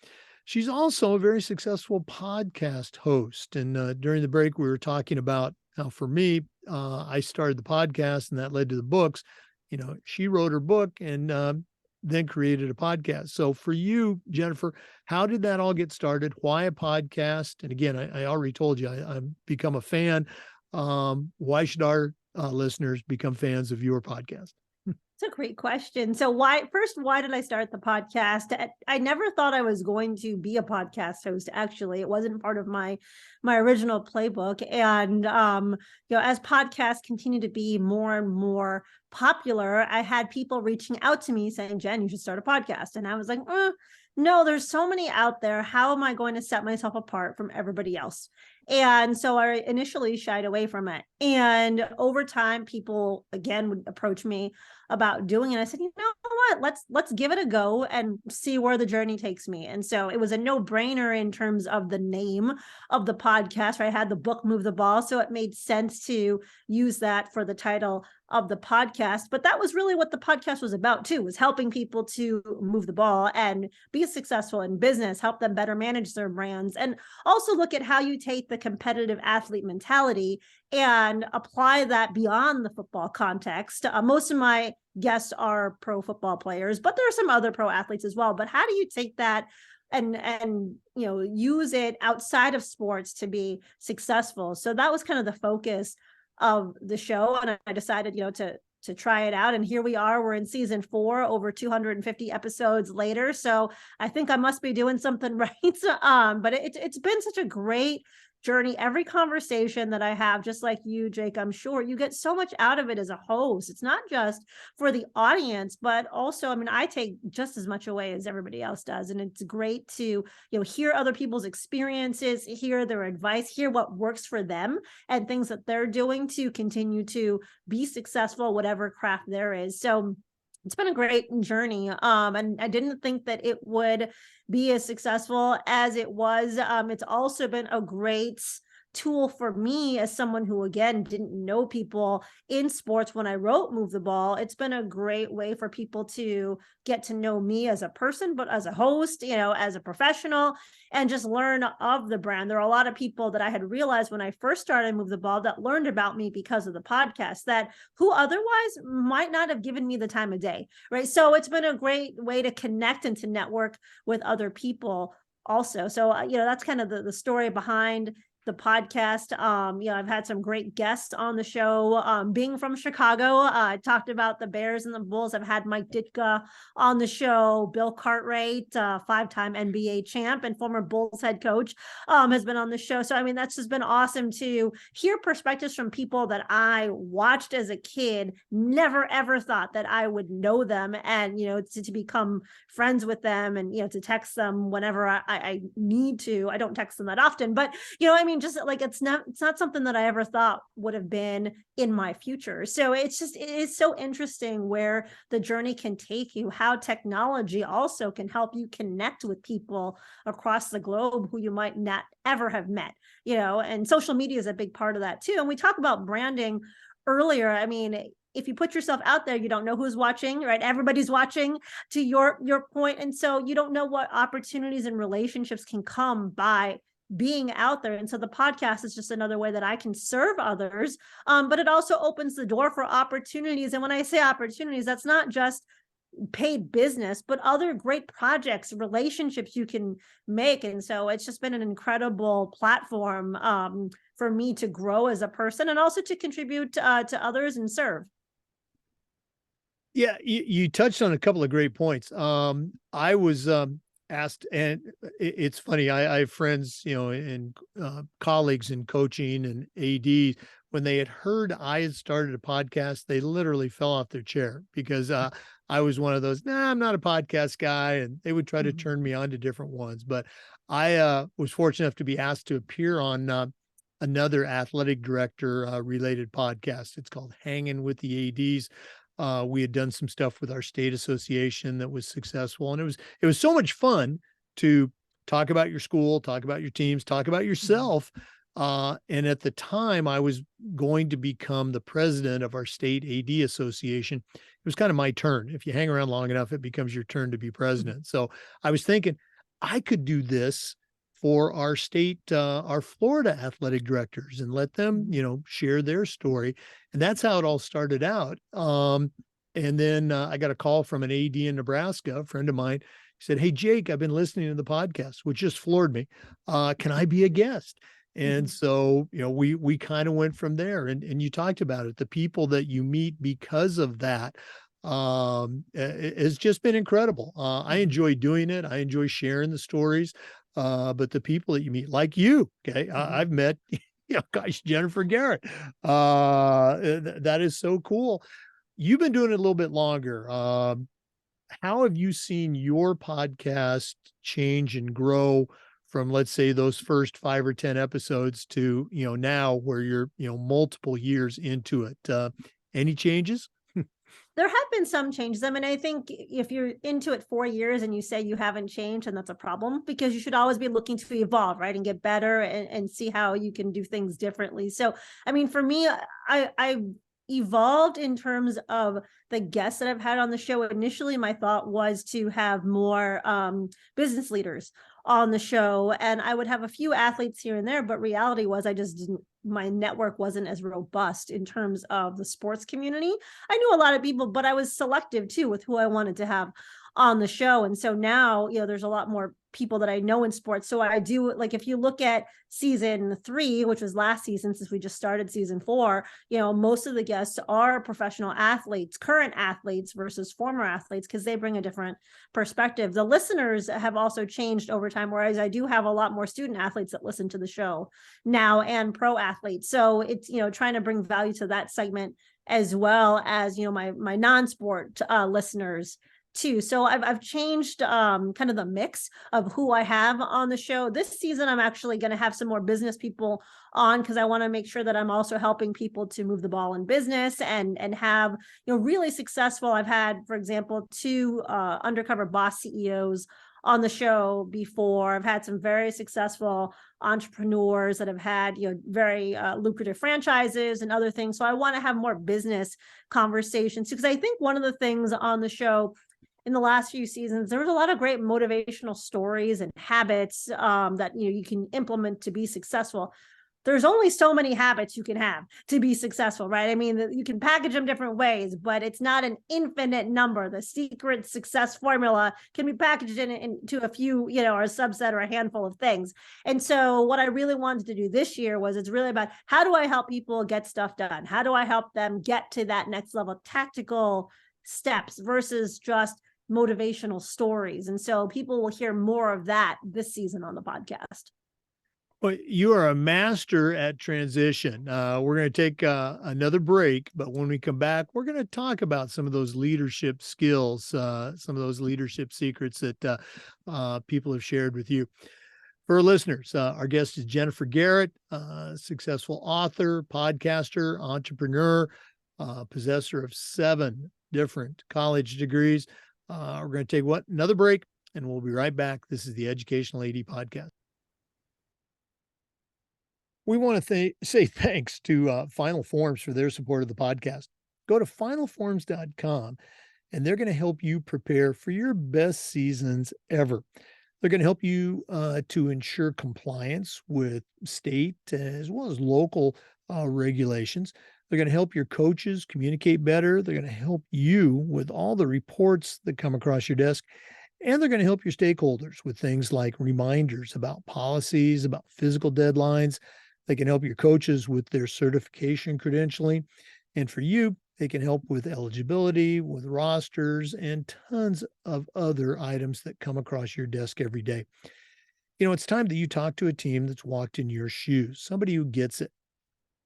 She's also a very successful podcast host. And during the break, we were talking about how, for me, I started the podcast and that led to the books. You know, she wrote her book and then created a podcast. So for you, Jennifer, how did that all get started? Why a podcast? And again, I already told you, I've become a fan. Why should our listeners become fans of your podcast? It's a great question. So why did I start the podcast? I never thought I was going to be a podcast host. Actually, it wasn't part of my original playbook. And as podcasts continue to be more and more popular, I had people reaching out to me saying, "Jen, you should start a podcast." And I was like, no, there's so many out there. How am I going to set myself apart from everybody else? And so I initially shied away from it. And over time, people again would approach me about doing it. I said, you know what, let's give it a go and see where the journey takes me. And so it was a no-brainer in terms of the name of the podcast. I had the book Move the Ball, so it made sense to use that for the title of the podcast. But that was really what the podcast was about too, was helping people to move the ball and be successful in business, help them better manage their brands, and also look at how you take the competitive athlete mentality and apply that beyond the football context. Most of my guests are pro football players, but there are some other pro athletes as well. But how do you take that and use it outside of sports to be successful? So that was kind of the focus of the show, and I decided to try it out, and here we are. We're in season 4, over 250 episodes later, so I think I must be doing something right. But it's been such a great journey. Every conversation that I have, just like you, Jake, I'm sure you get so much out of it as a host. It's not just for the audience, but also, I take just as much away as everybody else does. And it's great to, hear other people's experiences, hear their advice, hear what works for them and things that they're doing to continue to be successful, whatever craft there is. So it's been a great journey. And I didn't think that it would be as successful as it was. It's also been a great tool for me as someone who, again, didn't know people in sports when I wrote Move the Ball. It's been a great way for people to get to know me as a person, but as a host, as a professional, and just learn of the brand. There are a lot of people that I had realized when I first started Move the Ball that learned about me because of the podcast, that who otherwise might not have given me the time of day, right? So it's been a great way to connect and to network with other people also. So, that's kind of the story behind the podcast. I've had some great guests on the show. Being from Chicago, I talked about the Bears and the Bulls. I've had Mike Ditka on the show. Bill Cartwright, 5-time NBA champ and former Bulls head coach, has been on the show. So, that's just been awesome to hear perspectives from people that I watched as a kid, never ever thought that I would know them, and, to become friends with them, and, to text them whenever I need to. I don't text them that often, but, just like, it's not something that I ever thought would have been in my future. So it is so interesting where the journey can take you, how technology also can help you connect with people across the globe who you might not ever have met, and social media is a big part of that too. And we talk about branding earlier. If you put yourself out there, you don't know who's watching, right? Everybody's watching, to your point. And so you don't know what opportunities and relationships can come by being out there. And so the podcast is just another way that I can serve others. But it also opens the door for opportunities. And when I say opportunities, that's not just paid business, but other great projects, relationships you can make. And so it's just been an incredible platform for me to grow as a person and also to contribute to others and serve. Yeah, you touched on a couple of great points. I was asked, and it's funny. I have friends, and colleagues in coaching and AD. When they had heard I had started a podcast, they literally fell off their chair because I was one of those. Nah, I'm not a podcast guy, and they would try to turn me on to different ones. But I was fortunate enough to be asked to appear on another athletic director related podcast. It's called Hanging with the ADs. We had done some stuff with our state association that was successful, and it was so much fun to talk about your school, talk about your teams, talk about yourself. And at the time, I was going to become the president of our state AD association. It was kind of my turn. If you hang around long enough, it becomes your turn to be president. So I was thinking I could do this for our state, our Florida athletic directors, and let them, share their story. And that's how it all started out. And then I got a call from an AD in Nebraska, a friend of mine. He said, "Hey, Jake, I've been listening to the podcast," which just floored me. Can I be a guest? And so, we kind of went from there, and you talked about it. The people that you meet because of that, it's just been incredible. I enjoy doing it. I enjoy sharing the stories. But the people that you meet, like you, okay, I've met, gosh, Jennifer Garrett. That is so cool. You've been doing it a little bit longer. How have you seen your podcast change and grow from, let's say, those first 5 or 10 episodes to, now where you're, multiple years into it? Any changes? There have been some changes. I mean, I think if you're into it 4 years and you say you haven't changed, and that's a problem, because you should always be looking to evolve, right? And get better and see how you can do things differently. So, I mean, for me, I evolved in terms of the guests that I've had on the show. Initially, my thought was to have more business leaders on the show, and I would have a few athletes here and there, but reality was I just didn't, my network wasn't as robust in terms of the sports community. I knew a lot of people, but I was selective too with who I wanted to have on the show. And so now, there's a lot more people that I know in sports. So I do, like, if you look at season 3, which was last season, since we just started season 4, most of the guests are professional athletes, current athletes versus former athletes, because they bring a different perspective. The listeners have also changed over time, whereas I do have a lot more student athletes that listen to the show now, and pro athletes. So it's, trying to bring value to that segment, as well as, my non-sport listeners too. So I've changed kind of the mix of who I have on the show. This season, I'm actually going to have some more business people on, because I want to make sure that I'm also helping people to move the ball in business and have, really successful. I've had, for example, 2 undercover boss CEOs on the show before. I've had some very successful entrepreneurs that have had, very lucrative franchises and other things. So I want to have more business conversations, because I think one of the things on the show in the last few seasons, there was a lot of great motivational stories and habits that you can implement to be successful. There's only so many habits you can have to be successful, right? I mean, you can package them different ways, but it's not an infinite number. The secret success formula can be packaged into a few, or a subset or a handful of things. And so what I really wanted to do this year was, it's really about, how do I help people get stuff done? How do I help them get to that next level, tactical steps versus just motivational stories? And so people will hear more of that this season on the podcast. Well, you are a master at transition. We're going to take another break, but when we come back, we're going to talk about some of those leadership skills, some of those leadership secrets that people have shared with you. For our listeners, our guest is Jennifer Garrett, successful author, podcaster, entrepreneur, possessor of 7 different college degrees. We're going to take another break, and we'll be right back. This is the Educational AD Podcast. We want to say thanks to Final Forms for their support of the podcast. Go to finalforms.com, and they're going to help you prepare for your best seasons ever. They're going to help you to ensure compliance with state as well as local regulations. They're going to help your coaches communicate better. They're going to help you with all the reports that come across your desk. And they're going to help your stakeholders with things like reminders about policies, about physical deadlines. They can help your coaches with their certification credentialing. And for you, they can help with eligibility, with rosters, and tons of other items that come across your desk every day. It's time that you talk to a team that's walked in your shoes, somebody who gets it.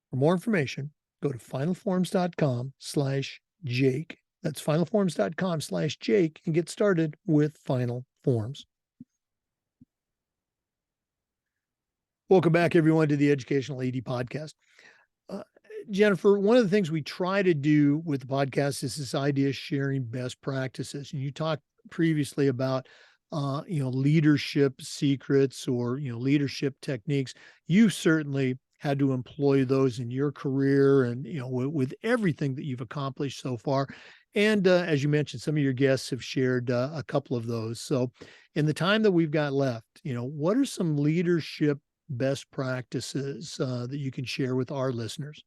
For more information, go to finalforms.com/Jake. That's finalforms.com/Jake and get started with Final Forms. Welcome back, everyone, to the Educational AD Podcast. Jennifer, one of the things we try to do with the podcast is this idea of sharing best practices. And you talked previously about, leadership secrets or, leadership techniques. You certainly had to employ those in your career and, with everything that you've accomplished so far. And as you mentioned, some of your guests have shared a couple of those. So in the time that we've got left, what are some leadership best practices that you can share with our listeners?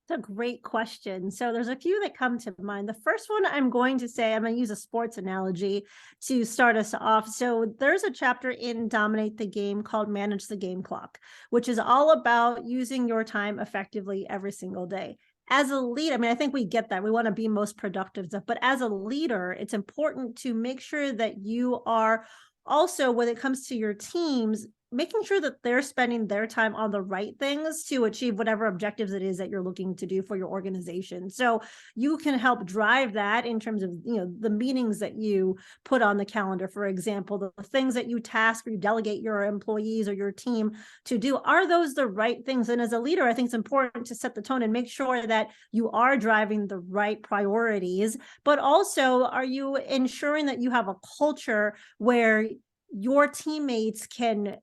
It's a great question. So there's a few that come to mind. The first one I'm going to use a sports analogy to start us off. So there's a chapter in Dominate the Game called Manage the Game Clock, which is all about using your time effectively every single day. As a leader, I think we get that. We want to be most productive stuff. But as a leader, it's important to make sure that you are also, when it comes to your teams, making sure that they're spending their time on the right things to achieve whatever objectives it is that you're looking to do for your organization. So you can help drive that in terms of, the meetings that you put on the calendar, for example, the things that you task or you delegate your employees or your team to do. Are those the right things? And as a leader, I think it's important to set the tone and make sure that you are driving the right priorities, but also are you ensuring that you have a culture where your teammates can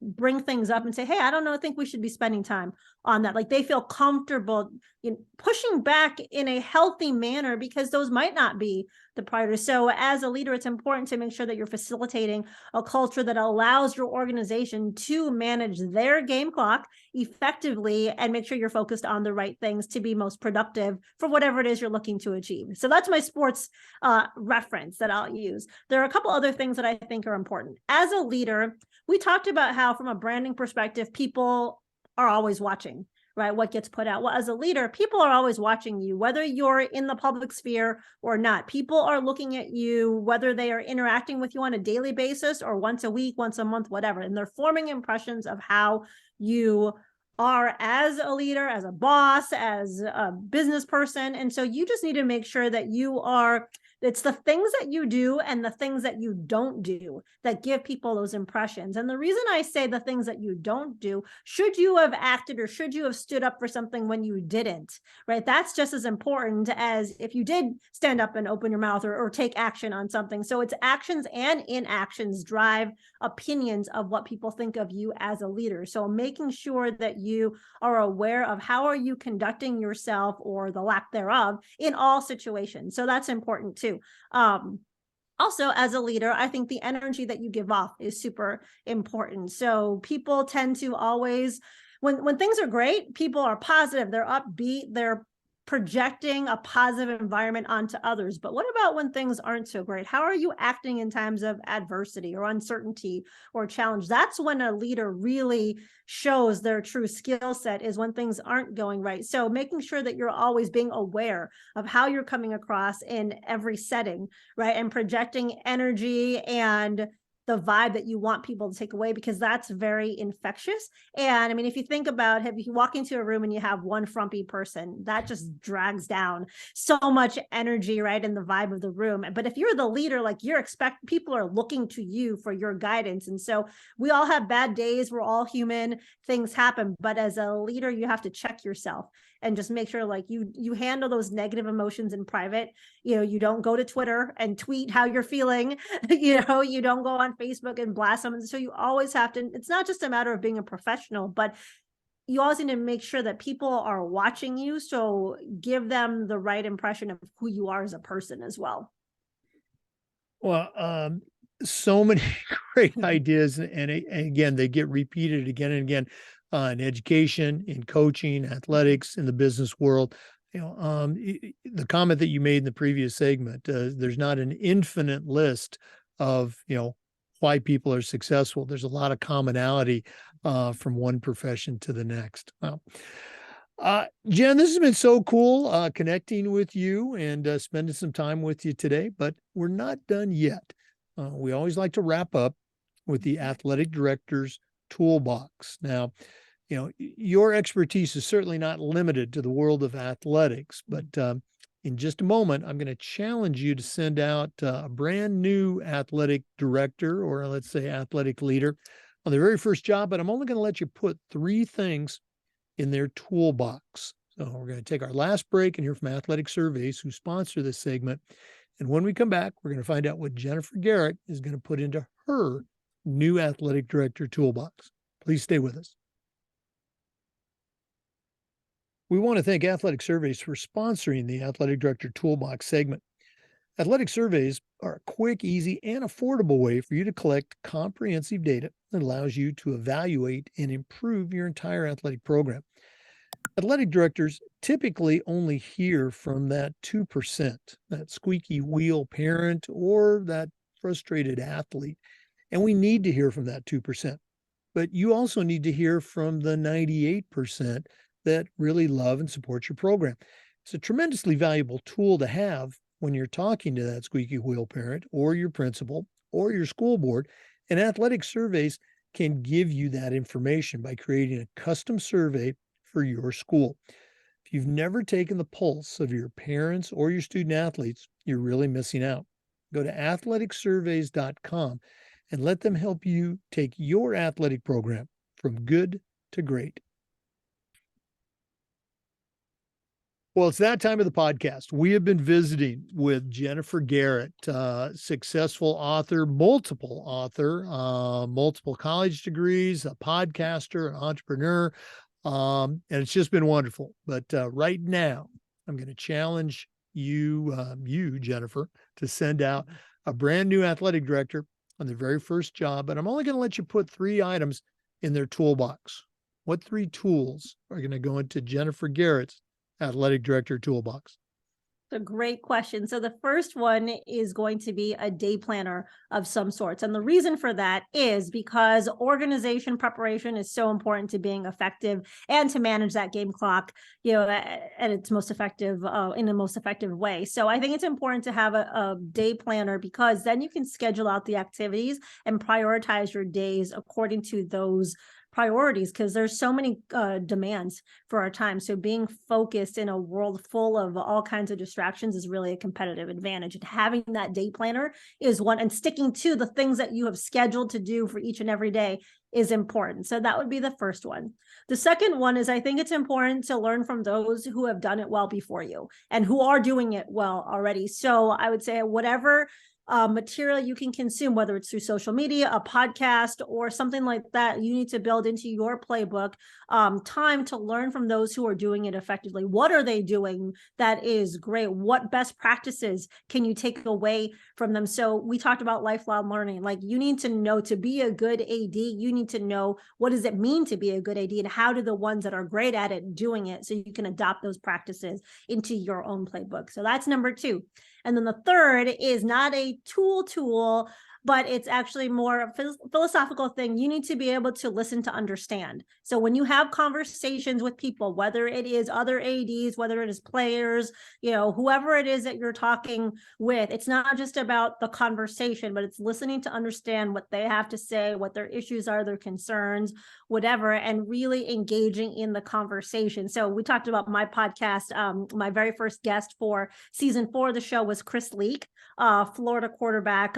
bring things up and say, hey, I think we should be spending time on that. Like they feel comfortable in pushing back in a healthy manner because those might not be the priorities. So as a leader, it's important to make sure that you're facilitating a culture that allows your organization to manage their game clock effectively and make sure you're focused on the right things to be most productive for whatever it is you're looking to achieve. So that's my sports reference that I'll use. There are a couple other things that I think are important. As a leader, we talked about how from a branding perspective, people are always watching, right? What gets put out. Well, as a leader, people are always watching you, whether you're in the public sphere or not. People are looking at you, whether they are interacting with you on a daily basis or once a week, once a month, whatever. And they're forming impressions of how you are as a leader, as a boss, as a business person. And so you just need to make sure that it's the things that you do and the things that you don't do that give people those impressions. And the reason I say the things that you don't do, should you have acted or should you have stood up for something when you didn't, right? That's just as important as if you did stand up and open your mouth or take action on something. So it's actions and inactions drive opinions of what people think of you as a leader. So making sure that you are aware of how are you conducting yourself or the lack thereof in all situations. So that's important too. Also, as a leader, I think the energy that you give off is super important. So people tend to always, when things are great, people are positive, they're upbeat, they're projecting a positive environment onto others. But what about when things aren't so great? How are you acting in times of adversity or uncertainty or challenge? That's when a leader really shows their true skill set, is when things aren't going right. So making sure that you're always being aware of how you're coming across in every setting, right? And projecting energy and the vibe that you want people to take away, because that's very infectious. And if you think about, if you walk into a room and you have one frumpy person, that just drags down so much energy, right? And the vibe of the room. But if you're the leader, like people are looking to you for your guidance. And so we all have bad days. We're all human, things happen. But as a leader, you have to check yourself and just make sure like you handle those negative emotions in private. You don't go to Twitter and tweet how you're feeling. You don't go on Facebook and blast someone. So you always have to, it's not just a matter of being a professional, but you always need to make sure that people are watching you. So give them the right impression of who you are as a person as well. Well, So many great ideas, and again, they get repeated again and again in education, in coaching, athletics, in the business world. The comment that you made in the previous segment, there's not an infinite list of why people are successful. There's a lot of commonality from one profession to the next. Well, Jen, this has been so cool connecting with you and spending some time with you today, but we're not done yet. We always like to wrap up with the athletic director's toolbox. Now, your expertise is certainly not limited to the world of athletics, but in just a moment, I'm going to challenge you to send out a brand new athletic director, or let's say athletic leader, on their very first job, but I'm only going to let you put 3 things in their toolbox. So we're going to take our last break and hear from Athletic Surveys, who sponsor this segment. And when we come back, we're going to find out what Jennifer Garrett is going to put into her new athletic director toolbox. Please stay with us. We want to thank Athletic Surveys for sponsoring the Athletic Director Toolbox segment. Athletic Surveys are a quick, easy, and affordable way for you to collect comprehensive data that allows you to evaluate and improve your entire athletic program. Athletic directors typically only hear from that 2%, that squeaky wheel parent or that frustrated athlete. And we need to hear from that 2%. But you also need to hear from the 98% that really love and support your program. It's a tremendously valuable tool to have when you're talking to that squeaky wheel parent or your principal or your school board. And Athletic Surveys can give you that information by creating a custom survey for your school. If you've never taken the pulse of your parents or your student athletes, you're really missing out. Go to athleticsurveys.com and let them help you take your athletic program from good to great. Well, it's that time of the podcast. We have been visiting with Jennifer Garrett, successful author, multiple college degrees, a podcaster, an entrepreneur, and it's just been wonderful. But right now, I'm going to challenge you, Jennifer, to send out a brand new athletic director on their very first job. But I'm only going to let you put 3 items in their toolbox. What 3 tools are going to go into Jennifer Garrett's athletic director toolbox? A great question. So the first one is going to be a day planner of some sorts. And the reason for that is because organization preparation is so important to being effective and to manage that game clock, at its most effective, in the most effective way. So I think it's important to have a day planner, because then you can schedule out the activities and prioritize your days according to those priorities, because there's so many demands for our time. So being focused in a world full of all kinds of distractions is really a competitive advantage. And having that day planner is one, and sticking to the things that you have scheduled to do for each and every day is important. So that would be the first one. The second one is, I think it's important to learn from those who have done it well before you and who are doing it well already. So I would say whatever material you can consume, whether it's through social media, a podcast, or something like that, you need to build into your playbook time to learn from those who are doing it effectively. What are they doing that is great? What best practices can you take away from them? So we talked about lifelong learning. Like, you need to know, to be a good AD, you need to know what does it mean to be a good AD, and how do the ones that are great at it doing it, so you can adopt those practices into your own playbook. So that's number 2. And then the third is not a tool, but it's actually more a philosophical thing. You need to be able to listen to understand. So when you have conversations with people, whether it is other ADs, whether it is players, whoever it is that you're talking with, it's not just about the conversation, but it's listening to understand what they have to say, what their issues are, their concerns, whatever, and really engaging in the conversation. So we talked about my podcast. My very first guest for season 4 of the show was Chris Leak, Florida quarterback,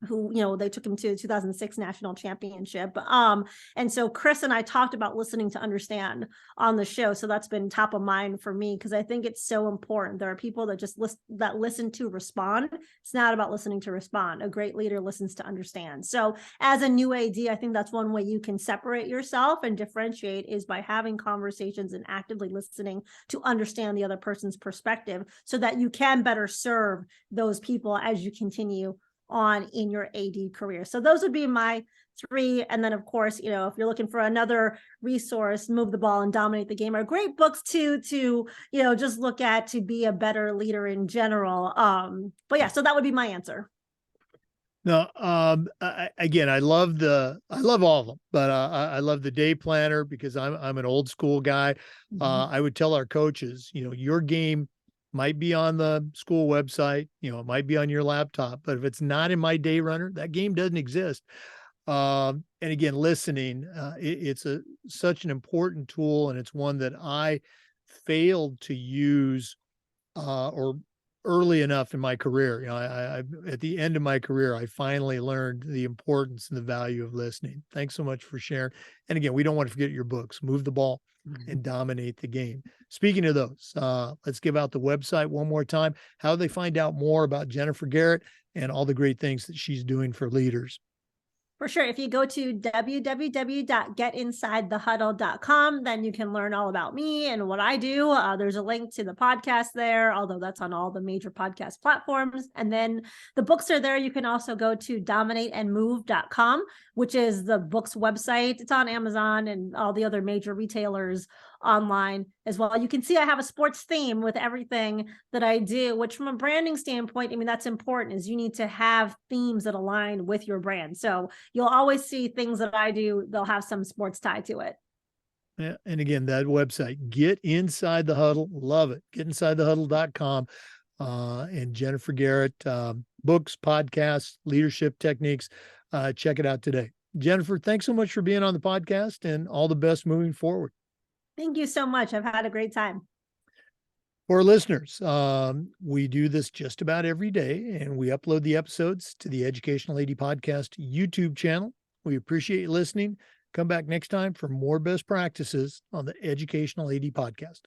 who, they took him to the 2006 national championship. And so Chris and I talked about listening to understand on the show. So that's been top of mind for me, because I think it's so important. There are people that just listen to respond. It's not about listening to respond. A great leader listens to understand. So as a new AD, I think that's one way you can separate yourself and differentiate, is by having conversations and actively listening to understand the other person's perspective, so that you can better serve those people as you continue on in your AD career. So those would be my 3. And then, of course, if you're looking for another resource, Move the Ball and Dominate the Game are great books too, to, just look at to be a better leader in general. But yeah, so that would be my answer. No, again, I love all of them, but I love the day planner because I'm an old school guy. I would tell our coaches, your game might be on the school website, it might be on your laptop, but if it's not in my day runner, that game doesn't exist. And again, listening, it's such an important tool, and it's one that I failed to use or early enough in my career. I at the end of my career, I finally learned the importance and the value of listening. Thanks so much for sharing. And again, we don't want to forget your books, Move the Ball and Dominate the Game. Speaking of those, let's give out the website one more time. How do they find out more about Jennifer Garrett and all the great things that she's doing for leaders? For sure. If you go to www.getinsidethehuddle.com, then you can learn all about me and what I do. There's a link to the podcast there, although that's on all the major podcast platforms. And then the books are there. You can also go to dominateandmove.com, which is the book's website. It's on Amazon and all the other major retailers online as well. You can see I have a sports theme with everything that I do, which from a branding standpoint, that's important, is you need to have themes that align with your brand. So you'll always see things that I do, they'll have some sports tie to it. Yeah. And again, that website, Get Inside the Huddle, love it. GetInsideTheHuddle.com. And Jennifer Garrett, books, podcasts, leadership techniques. Check it out today. Jennifer, thanks so much for being on the podcast, and all the best moving forward. Thank you so much. I've had a great time. For listeners, we do this just about every day, and we upload the episodes to the Educational AD Podcast YouTube channel. We appreciate you listening. Come back next time for more best practices on the Educational AD Podcast.